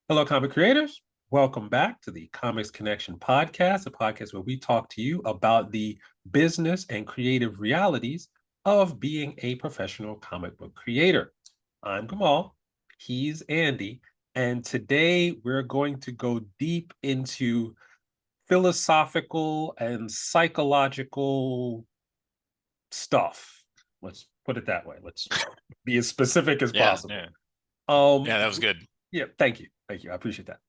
Hello, comic creators. Welcome back to the Comics Connection podcast, a podcast where we talk to you about the business and creative realities of being a professional comic book creator. I'm Gamal, he's Andy, and today we're going to go deep into philosophical and psychological stuff. Let's put it that way. Let's be as specific as Yeah, possible. yeah, Um, yeah. That was good. yeah, thank you. Thank you. I appreciate that.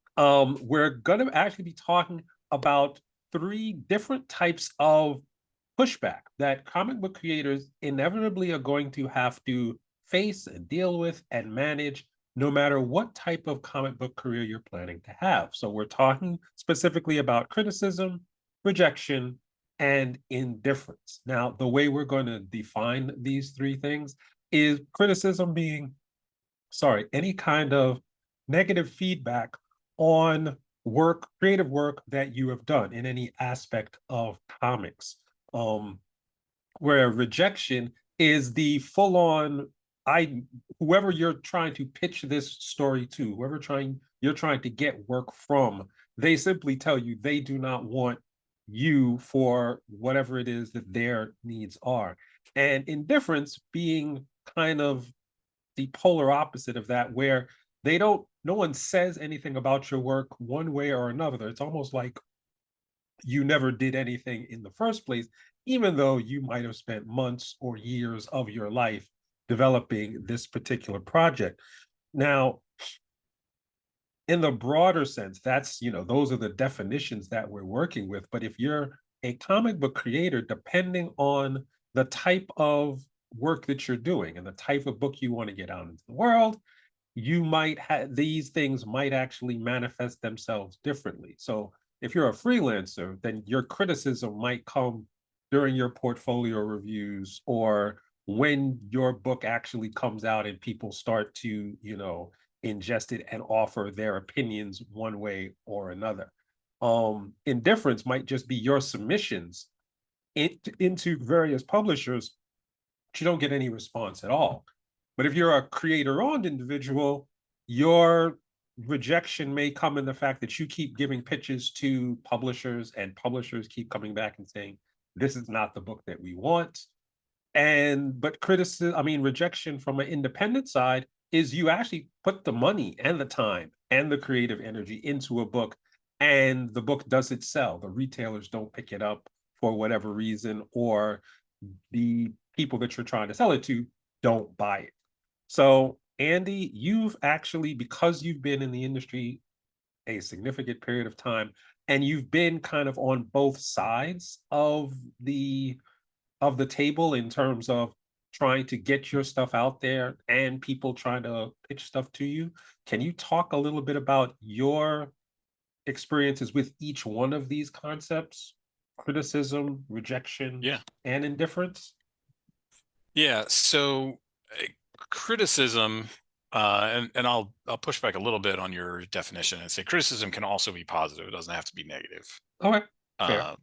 We're going to actually be talking about three different types of pushback that comic book creators inevitably are going to have to face and deal with and manage no matter what type of comic book career you're planning to have. So we're talking specifically about criticism, rejection, and indifference. Now, the way we're going to define these three things is criticism being, any kind of negative feedback on work, creative work that you have done in any aspect of comics. Where rejection is the full-on, whoever you're trying to pitch this story to, you're trying to get work from, they simply tell you they do not want you for whatever it is that their needs are. And indifference being kind of the polar opposite of that, where no one says anything about your work one way or another. It's almost like you never did anything in the first place, even though you might have spent months or years of your life developing this particular project. Now, in the broader sense, those are the definitions that we're working with. But if you're a comic book creator, depending on the type of work that you're doing and the type of book you want to get out into the world, you might have these things might actually manifest themselves differently. So if you're a freelancer, then your criticism might come during your portfolio reviews or when your book actually comes out and people start to, ingest it and offer their opinions one way or another. Indifference might just be your submissions into various publishers, but you don't get any response at all. But if you're a creator-owned individual, your rejection may come in the fact that you keep giving pitches to publishers and publishers keep coming back and saying, this is not the book that we want. But rejection from an independent side is you actually put the money and the time and the creative energy into a book, and the book doesn't sell. The retailers don't pick it up for whatever reason, or the people that you're trying to sell it to don't buy it. So, Andy, you've actually, because you've been in the industry a significant period of time, and you've been kind of on both sides of the table in terms of trying to get your stuff out there and people trying to pitch stuff to you. Can you talk a little bit about your experiences with each one of these concepts? Criticism, rejection, Yeah, and indifference? yeah. So criticism, and I'll push back a little bit on your definition and say criticism can also be positive. It doesn't have to be negative. Okay, fair.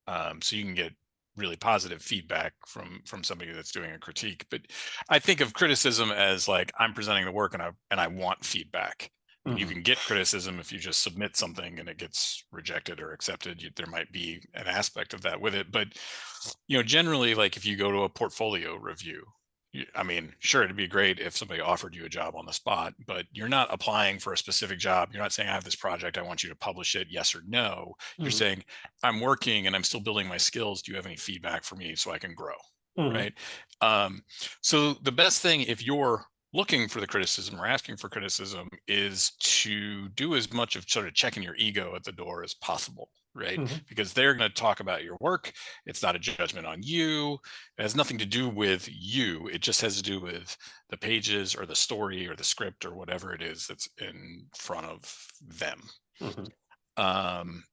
Uh, so you can get really positive feedback from somebody that's doing a critique. But I think of criticism as like I'm presenting the work and I want feedback. And you Mhm. can get criticism if you just submit something and it gets rejected or accepted. There might be an aspect of that with it, but generally, like if you go to a portfolio review, I mean, sure, it'd be great if somebody offered you a job on the spot, but you're not applying for a specific job. You're not saying, I have this project, I want you to publish it, yes or no. You're Mhm. saying, I'm working and I'm still building my skills. Do you have any feedback for me so I can grow? Mhm. Right. Um, so the best thing, if you're looking for the criticism or asking for criticism, is to do as much of sort of checking your ego at the door as possible, right? Mhm. Because they're going to talk about your work. It's not a judgment on you. It has nothing to do with you. It just has to do with the pages or the story or the script or whatever it is that's in front of them. Mhm. Um,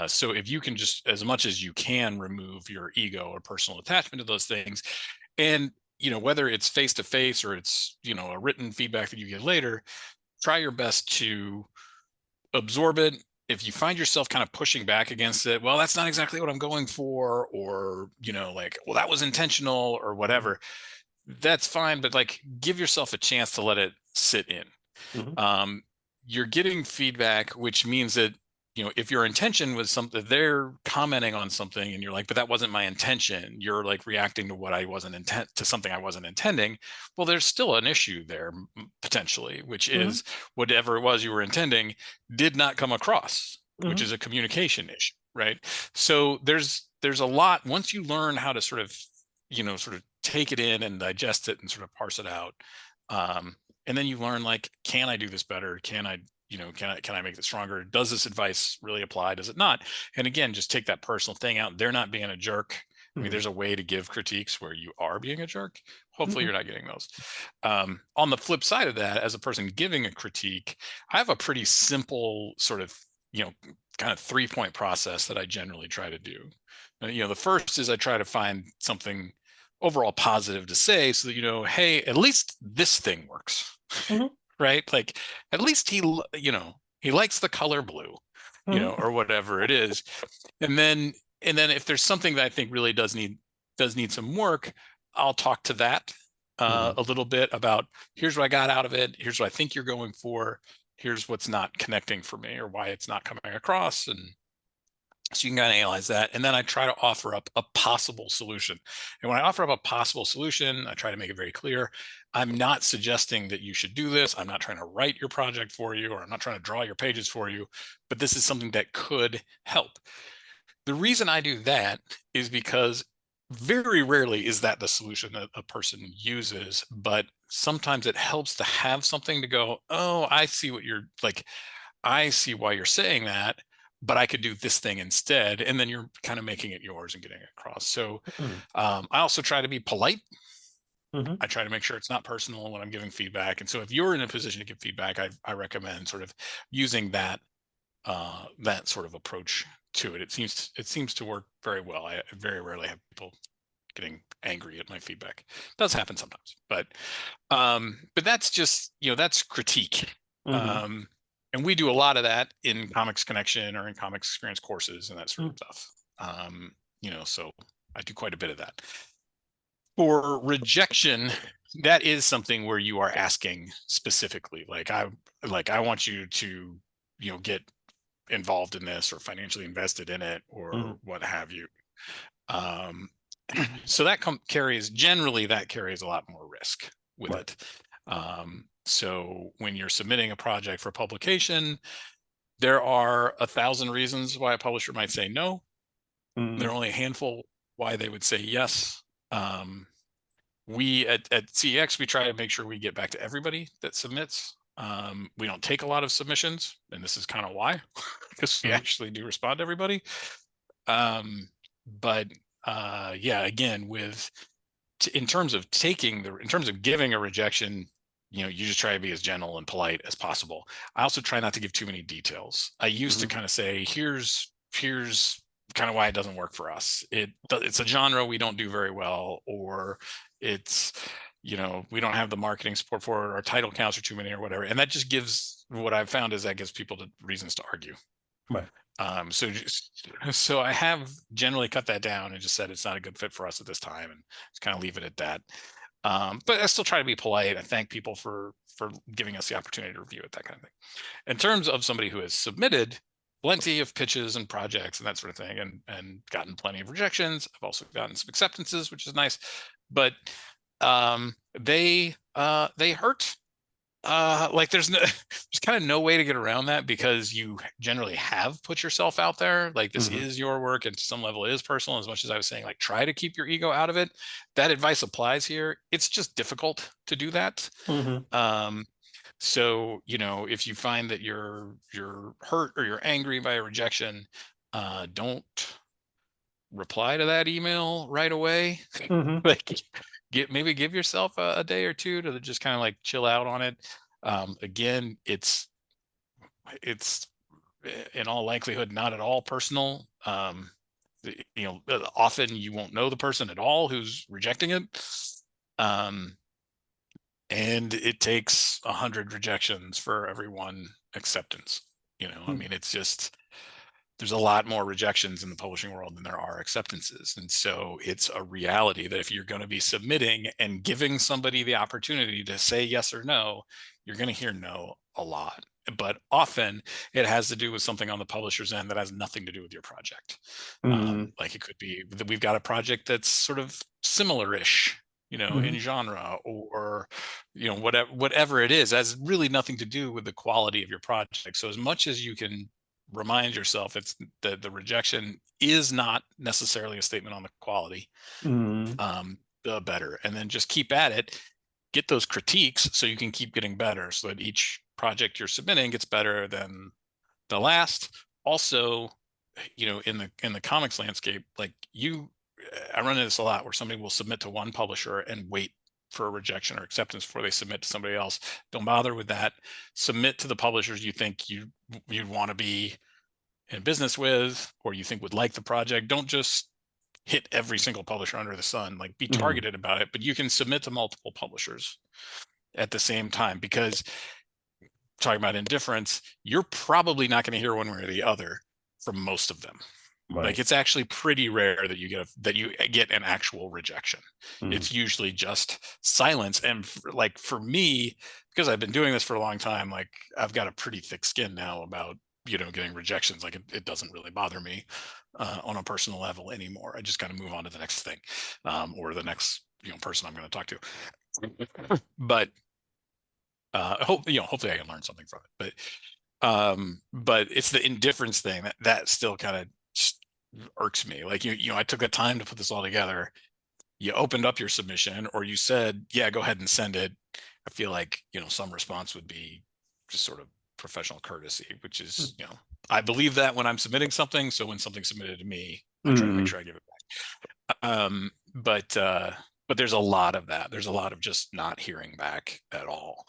so if you can just, as much as you can, remove your ego or personal attachment to those things, and whether it's face to face or it's a written feedback that you get later, try your best to absorb it. If you find yourself kind of pushing back against it, well, that's not exactly what I'm going for, or like, well, that was intentional or Mhm. whatever, that's fine, but like give yourself a chance to let it sit in. Mhm. um, you're getting feedback, which means that, if your intention was something, they're commenting on something and you're like, but that wasn't my intention. You're like reacting to what I wasn't intent to something I wasn't intending. Well, there's still an issue there potentially, which Mhm. is whatever it was you were intending did not come across, which Mhm. is a communication issue, right? So there's a lot once you learn how to sort of take it in and digest it and sort of parse it out. And then you learn, like, can I do this better? Can I, can I make this stronger? Does this advice really apply? Does it not? And again, just take that personal thing out. They're not being a jerk. I mean, Mhm. there's a way to give critiques where you are being a jerk. Hopefully Mhm. you're not getting those. On the flip side of that, as a person giving a critique, I have a pretty simple sort of, you know, kind of 3-point process that I generally try to do. The first is I try to find something overall positive to say so that, hey, at least this thing works. Mhm. Right? Like, at least he likes the color blue, Mhm. or whatever it is. And then if there's something that I think really does need some work, I'll talk to that Mhm. a little bit about, here's what I got out of it, here's what I think you're going for, here's what's not connecting for me or why it's not coming across. And so you can kind of analyze that. And then I try to offer up a possible solution. And when I offer up a possible solution, I try to make it very clear. I'm not suggesting that you should do this. I'm not trying to write your project for you, or I'm not trying to draw your pages for you, but this is something that could help. The reason I do that is because very rarely is that the solution that a person uses, but sometimes it helps to have something to go, oh, I see what you're like. I see why you're saying that, but I could do this thing instead. And then you're kind of making it yours and getting it across. So Mhm. I also try to be polite. Mhm. I try to make sure it's not personal when I'm giving feedback. And so if you're in a position to give feedback, I recommend sort of using that sort of approach to it. It seems to work very well. I very rarely have people getting angry at my feedback. It does happen sometimes, but that's just, that's critique. Mhm. um and we do a lot of that in Comics Connection or in Comics Experience courses and that sort of Mhm. stuff. So I do quite a bit of that. For rejection, that is something where you are asking specifically, like I want you to, get involved in this or financially invested in it or Mhm. what have you. um so that carries a lot more risk with Right. it. So when you're submitting a project for publication, there are 1,000 reasons why a publisher might say no. There Mhm. are only a handful why they would say yes. We at CEX, we try to make sure we get back to everybody that submits. We don't take a lot of submissions, and this is kind of why, because we Mhm. actually do respond to everybody. Um, but yeah, again, in terms of giving a rejection, you just try to be as gentle and polite as possible. I also try not to give too many details. I used to Mhm. kind of say, here's kind of why it doesn't work for us. It's a genre we don't do very well, or it's, we don't have the marketing support for it, our title counts are too many or whatever. And that just gives, what I've found is that gives people the reasons to argue. Right. So I have generally cut that down and just said it's not a good fit for us at this time, and just kind of leave it at that. But I still try to be polite. I thank people for giving us the opportunity to review it, that kind of thing. In terms of somebody who has submitted plenty of pitches and projects and that sort of thing, and gotten plenty of rejections, I've also gotten some acceptances, which is nice. But they hurt. Like, there's kind of no way to get around that, because you generally have put yourself out there. Like, this Mhm. is your work, and to some level it is personal. As much as I was saying, like, try to keep your ego out of it, that advice applies here. It's just difficult to do that. Mhm. um so, if you find that you're hurt or you're angry by a rejection, don't reply to that email right away. Mhm. Like, maybe give yourself a day or two to just kind of like chill out on it. Again, it's in all likelihood not at all personal. Often you won't know the person at all who's rejecting it. um and it takes 100 rejections for every one acceptance. I Mhm. mean, it's just, there's a lot more rejections in the publishing world than there are acceptances. And so it's a reality that if you're going to be submitting and giving somebody the opportunity to say yes or no, you're going to hear no a lot. But often it has to do with something on the publisher's end that has nothing to do with your project. Mm-hmm. Like it could be that we've got a project that's sort of similar-ish, in genre, or whatever it is, has really nothing to do with the quality of your project. So as much as you can remind yourself, it's the rejection is not necessarily a statement on the quality, Mm-hmm. the better. And then just keep at it, get those critiques so you can keep getting better, so that each project you're submitting gets better than the last. Also, in the comics landscape, like I run into this a lot, where somebody will submit to one publisher and wait for a rejection or acceptance before they submit to somebody else. Don't bother with that. Submit to the publishers you think you'd want to be in business with, or you think would like the project. Don't just hit every single publisher under the sun. Like, be Mm-hmm. targeted about it, but you can submit to multiple publishers at the same time, because talking about Indifference, you're probably not going to hear one way or the other from most of them. Like, Right. it's actually pretty rare that you get an actual rejection. Mm-hmm. It's usually just silence. And like, for me, because I've been doing this for a long time, like, I've got a pretty thick skin now about getting rejections. Like, it doesn't really bother me on a personal level anymore. I just kind of move on to the next thing, or the next person I'm going to talk to. But hopefully I can learn something from it. But it's the indifference thing that still kind of irks me. Like, I took the time to put this all together. You opened up your submission, or you said, yeah, go ahead and send it. I feel like some response would be just sort of professional courtesy, which is, I believe that when I'm submitting something. So when something's submitted to me, I try to make Mm-hmm. sure I give it back. But there's a lot of that. There's a lot of just not hearing back at all.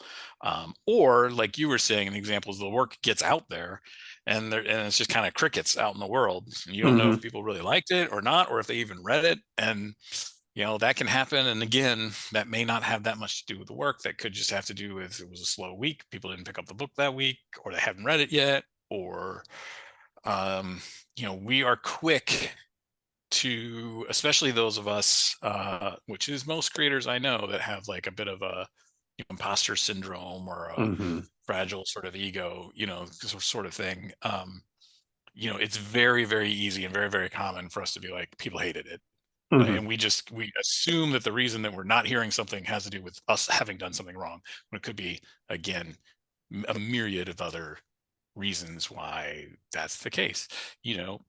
Or, like you were saying, the examples, the work gets out there, and it's just kind of crickets out in the world. And you don't know Mm-hmm. if people really liked it or not, or if they even read it. And that can happen. And again, that may not have that much to do with the work. That could just have to do with, it was a slow week, people didn't pick up the book that week, or they haven't read it yet, or we are quick to, especially those of us, which is most creators I know, that have like a bit of a imposter syndrome, or a Mm-hmm. fragile sort of ego, sort of thing. It's very, very easy and very, very common for us to be like, people hated it. Mm-hmm. And we assume that the reason that we're not hearing something has to do with us having done something wrong, when it could be, again, a myriad of other reasons why that's the case.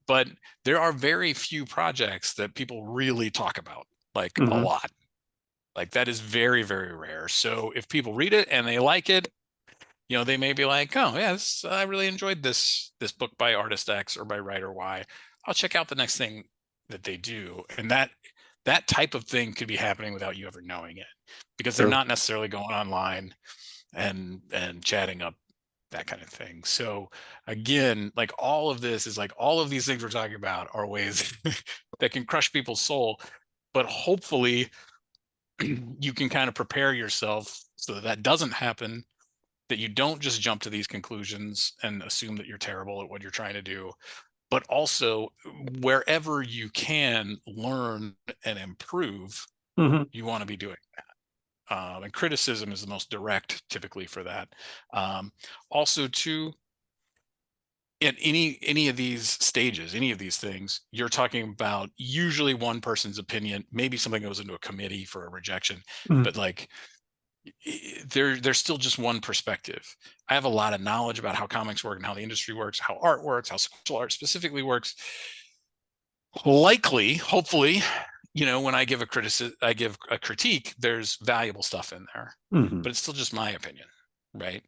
But there are very few projects that people really talk about, like, a Mm-hmm. lot. Like, that is very, very rare. So if people read it and they like it, they may be like, oh yeah, I really enjoyed this book by artist X or by writer Y. I'll check out the next thing that they do. And that type of thing could be happening without you ever knowing it, because they're True. not necessarily going online and chatting up that kind of thing. So again, like, all of this is like, all of these things we're talking about are ways that can crush people's soul. But hopefully you can kind of prepare yourself so that doesn't happen, that you don't just jump to these conclusions and assume that you're terrible at what you're trying to do, but also, wherever you can learn and improve, Mm-hmm. you want to be doing that. And criticism is the most direct, typically, for that. Also, too, at any of these stages, any of these things, you're talking about usually one person's opinion. Maybe something goes into a committee for a rejection, Mm-hmm. but like, there's still just one perspective. I have a lot of knowledge about how comics work and how the industry works, how art works, how special art specifically works. Likely, hopefully, when I give a critique, there's valuable stuff in there, Mm-hmm. but it's still just my opinion, right?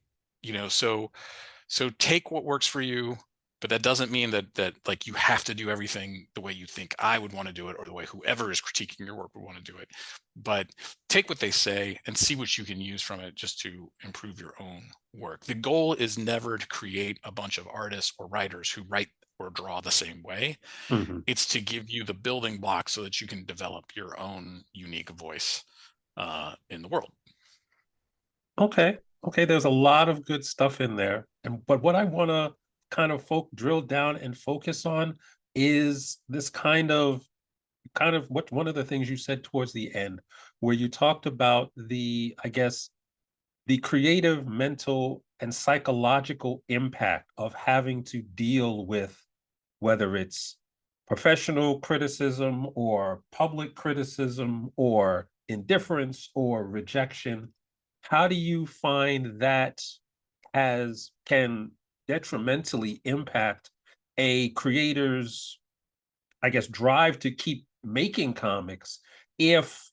So take what works for you, but that doesn't mean that like, you have to do everything the way you think I would want to do it, or the way whoever is critiquing your work would want to do it. But take what they say and see what you can use from it, just to improve your own work. The goal is never to create a bunch of artists or writers who write or draw the same way. Mm-hmm. It's to give you the building blocks so that you can develop your own unique voice in the world. Okay. Okay. There's a lot of good stuff in there. But what I want to kind of drill down and focus on is this kind of what one of the things you said towards the end, where you talked about the, I guess, the creative, mental, and psychological impact of having to deal with whether it's professional criticism or public criticism or indifference or rejection. How do you find that as can detrimentally impact a creator's, I guess, drive to keep making comics if,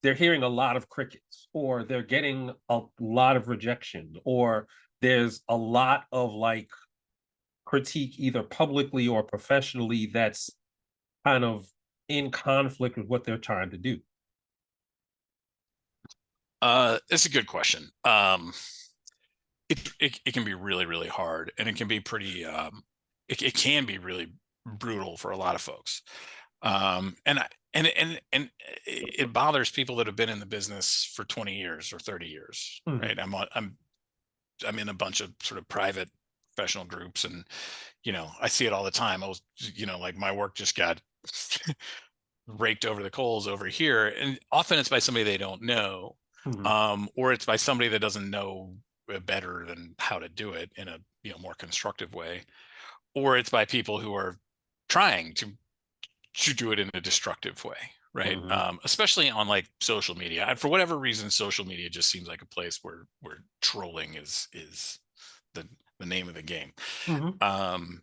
they're hearing a lot of crickets, or they're getting a lot of rejection, or there's a lot of like critique either publicly or professionally that's kind of in conflict with what they're trying to do? It's a good question. It can be really, really hard, and it can be pretty it can be really brutal for a lot of folks. And it bothers people that have been in the business for 20 years or 30 years, Mhm, right? I'm in a bunch of sort of private professional groups, and I see it all the time. I was, like, my work just got raked over the coals over here, and often it's by somebody they don't know, mhm, or it's by somebody that doesn't know better than how to do it in a more constructive way, or it's by people who are trying to do it in a destructive way, right? mhm, Especially on like social media. And for whatever reason, social media just seems like a place where trolling is the the name of the game. mhm, Um,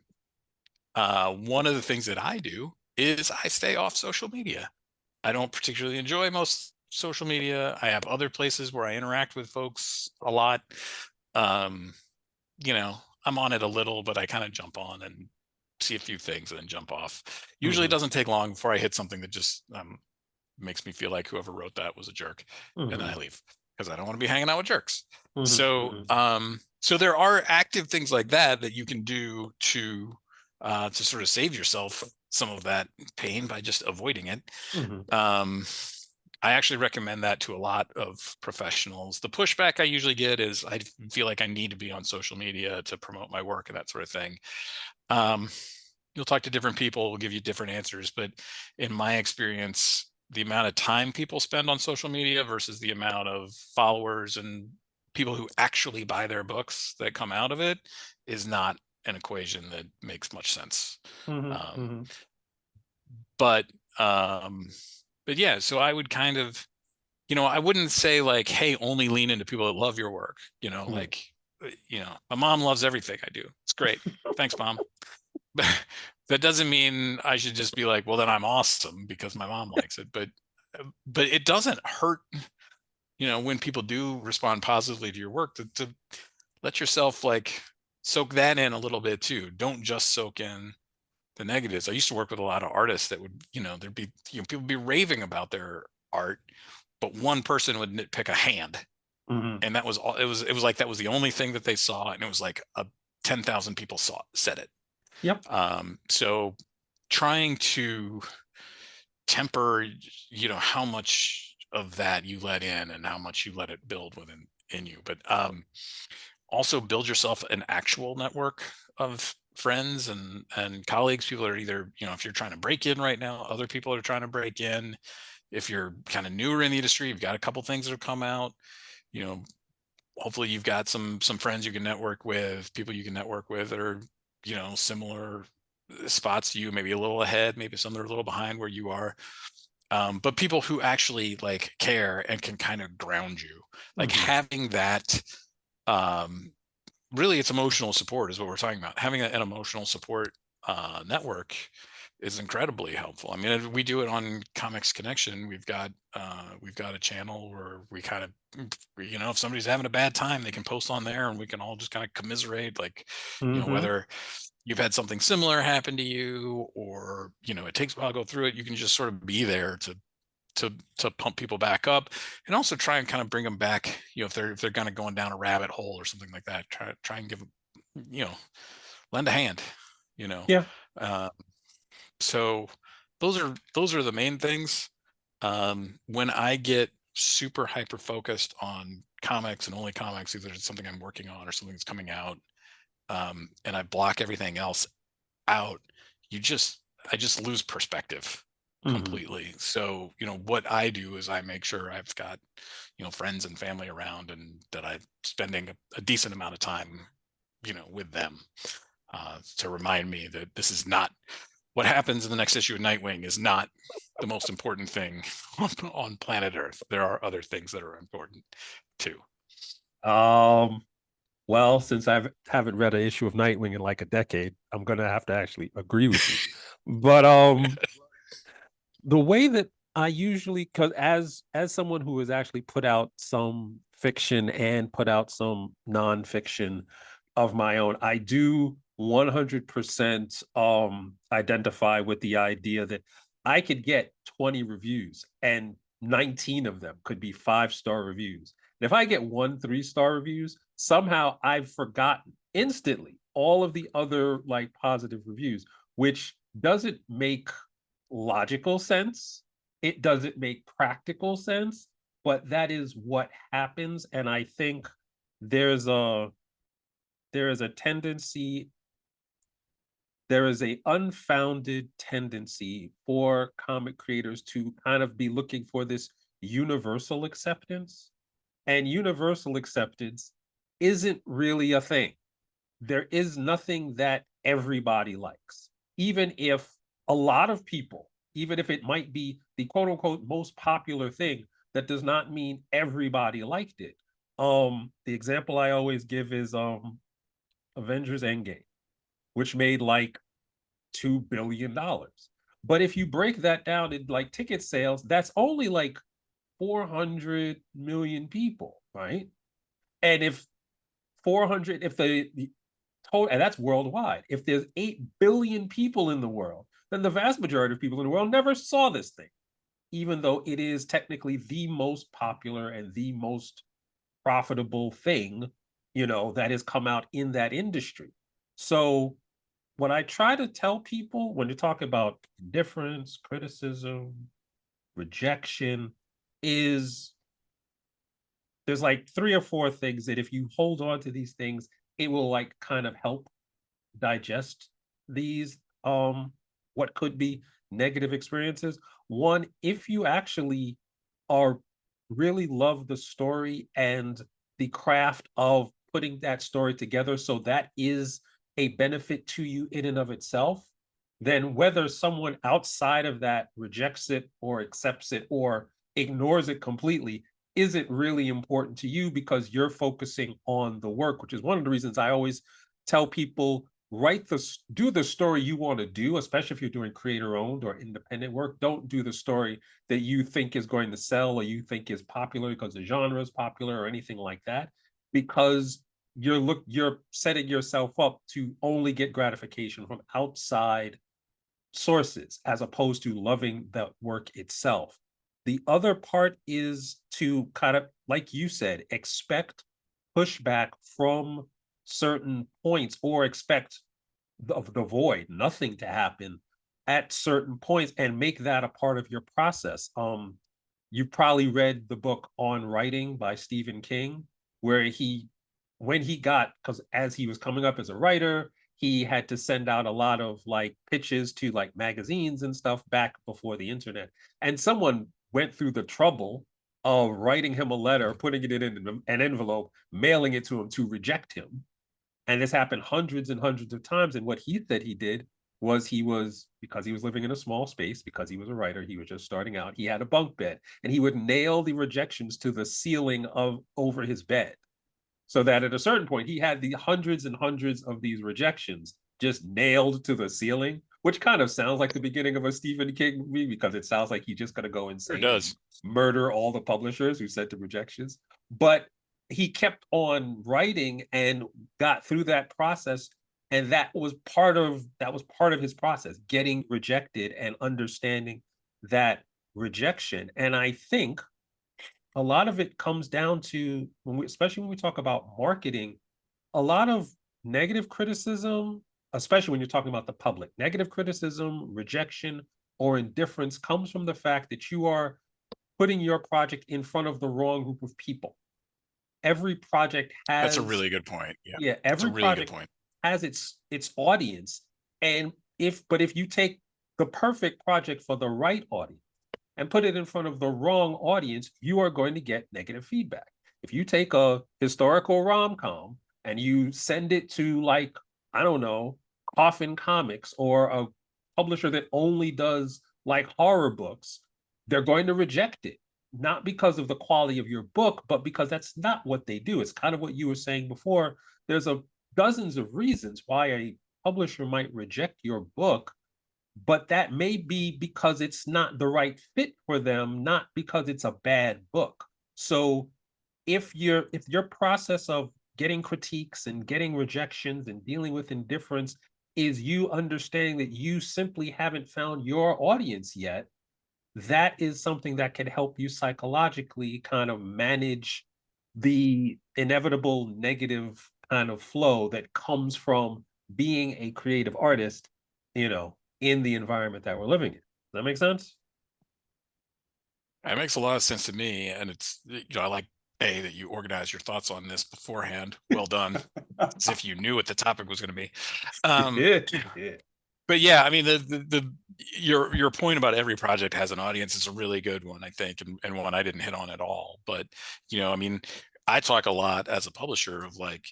One of the things that I do is I stay off social media. I don't particularly enjoy most social media. I have other places where I interact with folks a lot. Um, I'm on it a little, but I kind of jump on and see a few things and then jump off. Usually it mhm, doesn't take long before I hit something that just makes me feel like whoever wrote that was a jerk, and then I mhm, leave because I don't want to be hanging out with jerks. mhm, So, mhm, so there are active things like that that you can do to sort of save yourself some of that pain by just avoiding it. mhm, Um, I actually recommend that to a lot of professionals. The pushback I usually get is I feel like I need to be on social media to promote my work and that sort of thing. Um, you'll talk to different people, will give you different answers, but in my experience, the amount of time people spend on social media versus the amount of followers and people who actually buy their books that come out of it is not an equation that makes much sense. mhm, Um, mhm, but um, but yeah, so I would kind of, I wouldn't say like, hey, only lean into people that love your work. mhm. Like, my mom loves everything I do. It's great. Thanks, mom. But that doesn't mean I should just be like, well, then I'm awesome because my mom likes it. But it doesn't hurt, when people do respond positively to your work, to let yourself like soak that in a little bit too. Don't just soak in the negatives. I used to work with a lot of artists that would, there'd be, people be raving about their art, but one person would nitpick a hand, Mhm. and that was all. It was like that was the only thing that they saw, and it was like 10,000 people said it. Yep. So trying to temper, how much of that you let in and how much you let it build within in you, but also build yourself an actual network of friends and colleagues. People are either, if you're trying to break in right now, other people are trying to break in. If you're kind of newer in the industry, you've got a couple things that have come out. You know, hopefully you've got some friends you can network with, people you can network with that are, similar spots to you, maybe a little ahead, maybe some that are a little behind where you are. But people who actually like care and can kind of ground you, like Mhm, having that, um, really it's emotional support is what we're talking about. Having an emotional support network is incredibly helpful. I mean, we do it on Comics Connection. We've got a channel where we kind of, if somebody's having a bad time, they can post on there, and we can all just kind of commiserate, like, mhm, whether you've had something similar happen to you, or it takes a while to go through it. You can just sort of be there to pump people back up, and also try and kind of bring them back. If they're kind of going down a rabbit hole or something like that, try and give them, you know, lend a hand. You know, yeah, uh, so those are the main things. When I get super hyper focused on comics and only comics, either it's something I'm working on or something that's coming out, and I block everything else out, I just lose perspective Mhm. completely. So, what I do is I make sure I've got, friends and family around and that I'm spending a decent amount of time, with them, to remind me that this is not what happens in the next issue of Nightwing is not the most important thing on planet Earth. There are other things that are important too. Um, well, since I haven't read an issue of Nightwing in like a decade, I'm gonna have to actually agree with you. But the way that I usually, because as someone who has actually put out some fiction and put out some nonfiction of my own, I do 100% identify with the idea that I could get 20 reviews and 19 of them could be 5-star reviews. And if I get 1 3-star reviews, somehow I've forgotten instantly all of the other like positive reviews, which doesn't make logical sense. It doesn't make practical sense, but that is what happens. And I think there's a there is a tendency, there is a unfounded tendency for comic creators to kind of be looking for this universal acceptance. And universal acceptance isn't really a thing. There is nothing that everybody likes. Even if a lot of people, even if it might be the quote unquote most popular thing, that does not mean everybody liked it. The example I always give is Avengers Endgame, which made like $2 billion. But if you break that down in like ticket sales, that's only like 400 million people, right? And if 400, if the total, and that's worldwide. If there's 8 billion people in the world, then the vast majority of people in the world never saw this thing, even though it is technically the most popular and the most profitable thing, that has come out in that industry. So, what I try to tell people when you're talking about indifference, criticism, rejection, is there's like 3 or 4 things that if you hold on to these things, it will like kind of help digest these what could be negative experiences. One, if you actually are really love the story and the craft of putting that story together, so that is a benefit to you in and of itself, then whether someone outside of that rejects it or accepts it or ignores it completely isn't really important to you because you're focusing on the work, which is one of the reasons I always tell people do the story you want to do, especially if you're doing creator owned or independent work. Don't do the story that you think is going to sell or you think is popular because the genre is popular or anything like that, because you're setting yourself up to only get gratification from outside sources as opposed to loving the work itself. The other part is to kind of, like you said, expect pushback from certain points or expect the void, nothing to happen at certain points and make that a part of your process. You probably read the book On Writing by Stephen King, where when he got, because as he was coming up as a writer, he had to send out a lot of like pitches to like magazines and stuff back before the internet. And someone went through the trouble of writing him a letter, putting it in an envelope, mailing it to him to reject him. And this happened hundreds and hundreds of times. And what he said he did was because he was living in a small space, because he was a writer, he was just starting out, he had a bunk bed and he would nail the rejections to the ceiling of over his bed. So that at a certain point, he had the hundreds and hundreds of these rejections just nailed to the ceiling, which kind of sounds like the beginning of a Stephen King movie because it sounds like he's just going to go Sure insane and does. murder all the publishers who sent the rejections. But he kept on writing and got through that process. And that was part of his process, getting rejected and understanding that rejection. And I think a lot of it comes down to especially when we talk about marketing, a lot of negative criticism, especially when you're talking about the public, negative criticism, rejection, or indifference comes from the fact that you are putting your project in front of the wrong group of people. Every project That's a has, really good point. Yeah, yeah, that's a every really good project point. has its audience. And if you take the perfect project for the right audience and put it in front of the wrong audience, you are going to get negative feedback. If you take a historical rom-com and you send it to, like, I don't know, Coffin Comics or a publisher that only does like horror books, they're going to reject it. Not because of the quality of your book, but because that's not what they do. It's kind of what you were saying before. There's a dozens of reasons why a publisher might reject your book, but that may be because it's not the right fit for them, not because it's a bad book. So if your process of getting critiques and getting rejections and dealing with indifference is you understanding that you simply haven't found your audience yet, that is something that can help you psychologically kind of manage the inevitable negative kind of flow that comes from being a creative artist, in the environment that we're living in. Does that make sense? It makes a lot of sense to me, and I like that you organize your thoughts on this beforehand. Well done, as if you knew what the topic was going to be. Um, Yeah, yeah. but yeah, I mean, your point about every project has an audience is a really good one, I think, and one I didn't hit on at all. But I mean, I talk a lot as a publisher of like,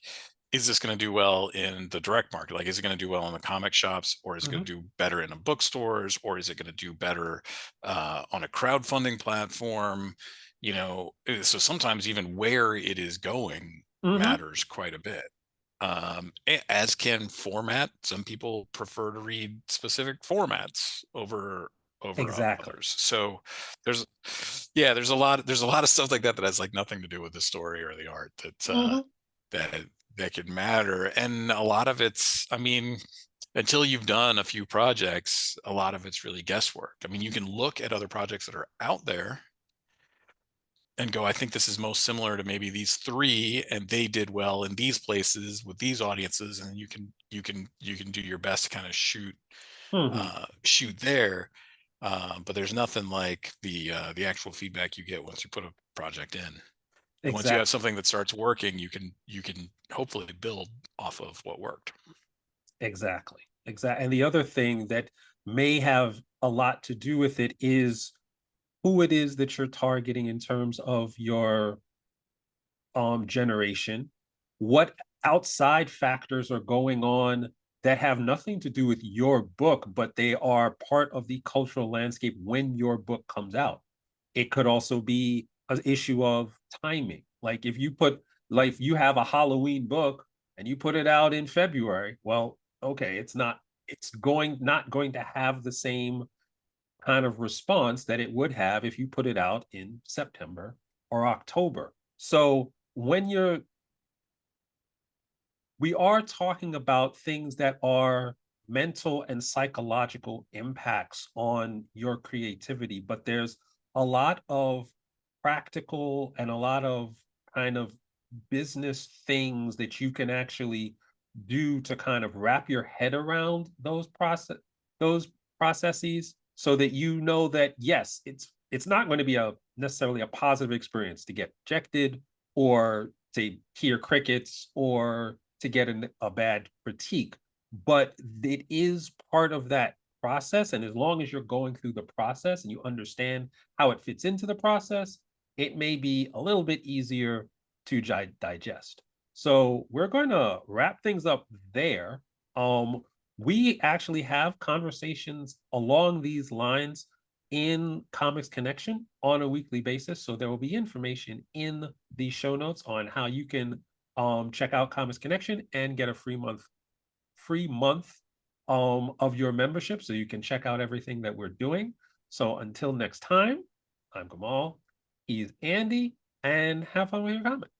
is this going to do well in the direct market? Like, is it going to do well in the comic shops, or is it going Mhm. to do better in the bookstores, or is it going to do better on a crowdfunding platform? So sometimes even where it is going Mhm. matters quite a bit, as can format. Some people prefer to read specific formats over Exactly. others. So there's there's a lot of stuff like that that has like nothing to do with the story or the art Mhm. that that could matter. And a lot of it's, I mean, until you've done a few projects, a lot of it's really guesswork. I mean, you can look at other projects that are out there and go, I think this is most similar to maybe these three, and they did well in these places with these audiences, and you can do your best to kind of Mhm. shoot there. But there's nothing like the actual feedback you get once you put a project in. And once you have Exactly. something that starts working, you can hopefully build off of what worked. Exactly. Exactly. And the other thing that may have a lot to do with it is who it is that you're targeting in terms of your generation, what outside factors are going on that have nothing to do with your book, but they are part of the cultural landscape when your book comes out. It could also be an issue of timing. Like if you have a Halloween book and you put it out in February, well, okay, not going to have the same kind of response that it would have if you put it out in September or October. So we are talking about things that are mental and psychological impacts on your creativity, but there's a lot of practical and a lot of kind of business things that you can actually do to kind of wrap your head around those processes so that you know that yes, it's not going to be a necessarily a positive experience to get rejected or to hear crickets or to get a bad critique, but it is part of that process. And as long as you're going through the process and you understand how it fits into the process, it may be a little bit easier to digest. So we're going to wrap things up there. Um, we actually have conversations along these lines in Comics Connection on a weekly basis. So there will be information in the show notes on how you can check out Comics Connection and get a free month of your membership so you can check out everything that we're doing. So until next time, I'm Gamal, he's Andy, and have fun with your comics.